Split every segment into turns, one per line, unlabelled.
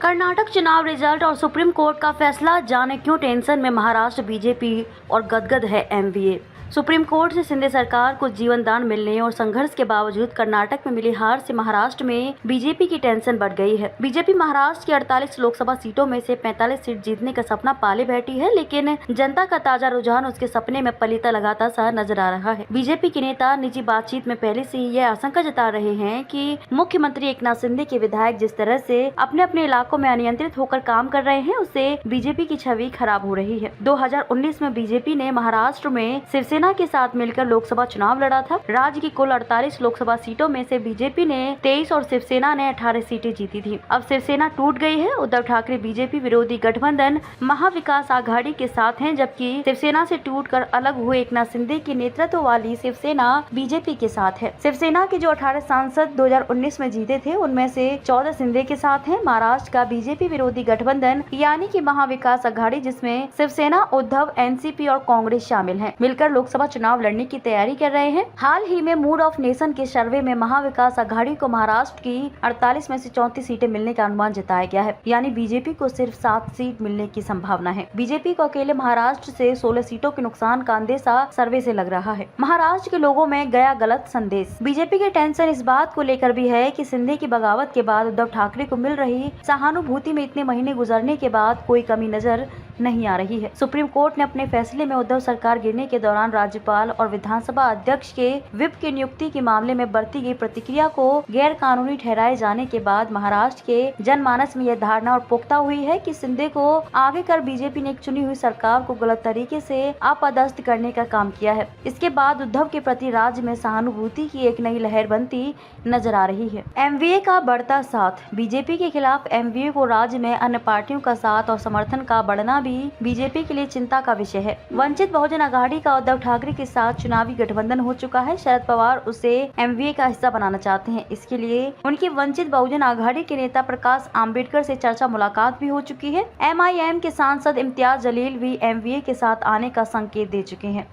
कर्नाटक चुनाव रिजल्ट और supreme court का फैसला, जाने क्यों टेंशन में महाराष्ट्र बीजेपी और गदगद है एमवीए। सुप्रीम कोर्ट से शिंदे सरकार को जीवन दान मिलने और संघर्ष के बावजूद कर्नाटक में मिली हार से महाराष्ट्र में बीजेपी की टेंशन बढ़ गई है। बीजेपी महाराष्ट्र की 48 लोकसभा सीटों में से 45 सीट जीतने का सपना पाले बैठी है, लेकिन जनता का ताजा रुझान उसके सपने में पलीता लगाता सा नजर आ रहा है। बीजेपी के नेता निजी बातचीत में पहले से ही यह आशंका जता रहे हैं कि मुख्यमंत्री एकनाथ शिंदे के विधायक जिस तरह से अपने अपने इलाकों में अनियंत्रित होकर काम कर रहे हैं, उससे बीजेपी की छवि खराब हो रही है। 2019 में बीजेपी ने महाराष्ट्र में शिवसेना के साथ मिलकर लोकसभा चुनाव लड़ा था। राज्य की कुल 48 लोकसभा सीटों में से बीजेपी ने 23 और शिवसेना ने 18 सीटें जीती थी। अब शिवसेना टूट गई है। उद्धव ठाकरे बीजेपी विरोधी गठबंधन महाविकास आघाड़ी के साथ हैं, जबकि शिवसेना से टूटकर अलग हुए एकनाथ शिंदे के नेतृत्व वाली शिवसेना बीजेपी के साथ है। शिवसेना के जो 18 सांसद 2019 में जीते थे, उनमें से 14 शिंदे के साथ हैं। महाराष्ट्र का बीजेपी विरोधी गठबंधन यानी कि महाविकास आघाड़ी, जिसमें शिवसेना, उद्धव, एनसीपी और कांग्रेस शामिल है, मिलकर लोकसभा चुनाव लड़ने की तैयारी कर रहे हैं। हाल ही में मूड ऑफ नेशन के सर्वे में महाविकास आघाड़ी को महाराष्ट्र की 48 में से 34 सीटें मिलने का अनुमान जताया गया है, यानी बीजेपी को सिर्फ 7 सीट मिलने की संभावना है। बीजेपी को अकेले महाराष्ट्र से 16 सीटों के नुकसान का अंदेशा सर्वे से लग रहा है। महाराष्ट्र के लोगों में गया गलत संदेश। बीजेपी की टेंशन इस बात को लेकर भी है कि शिंदे की बगावत के बाद उद्धव ठाकरे को मिल रही सहानुभूति में इतने महीने गुजरने के बाद कोई कमी नजर नहीं आ रही है। सुप्रीम कोर्ट ने अपने फैसले में उद्धव सरकार गिरने के दौरान राज्यपाल और विधानसभा अध्यक्ष के व्हिप की नियुक्ति के मामले में बरती गई प्रतिक्रिया को गैर कानूनी ठहराए जाने के बाद महाराष्ट्र के जनमानस में यह धारणा और पुख्ता हुई है कि शिंदे को आगे कर बीजेपी ने एक चुनी हुई सरकार को गलत तरीके से अपदस्थ करने का काम किया है। इसके बाद उद्धव के प्रति राज्य में सहानुभूति की एक नई लहर बनती नजर आ रही है। एमवीए का बढ़ता साथ। बीजेपी के खिलाफ एमवीए को राज्य में अन्य पार्टियों का साथ और समर्थन का बढ़ना भी बीजेपी के लिए चिंता का विषय है। वंचित बहुजन आघाड़ी का उद्धव ठाकरे के साथ चुनावी गठबंधन हो चुका है। शरद पवार उसे एमवीए का हिस्सा बनाना चाहते हैं। इसके लिए उनकी वंचित बहुजन आघाड़ी के नेता प्रकाश आंबेडकर से चर्चा मुलाकात भी हो चुकी है। एमआईएम के सांसद इम्तियाज जलील भी एमवीए के साथ आने का संकेत दे चुके हैं।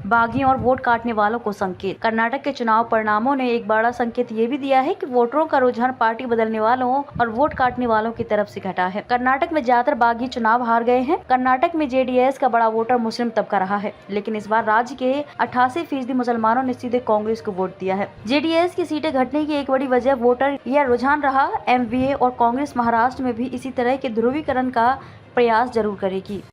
बागी और वोट काटने वालों को संकेत। कर्नाटक के चुनाव परिणामों ने एक बड़ा संकेत ये भी दिया है कि वोटरों का रुझान पार्टी बदलने वालों और वोट काटने वालों की तरफ से घटा है। कर्नाटक में ज्यादातर बागी चुनाव हार गए हैं। कर्नाटक में जेडीएस का बड़ा वोटर मुस्लिम तबका रहा है, लेकिन इस बार राज्य के 88% मुसलमानों ने सीधे कांग्रेस को वोट दिया है। जेडीएस की सीटें घटने की एक बड़ी वजह वोटर यह रुझान रहा। एमवीए और कांग्रेस महाराष्ट्र में भी इसी तरह के ध्रुवीकरण का प्रयास जरूर करेगी।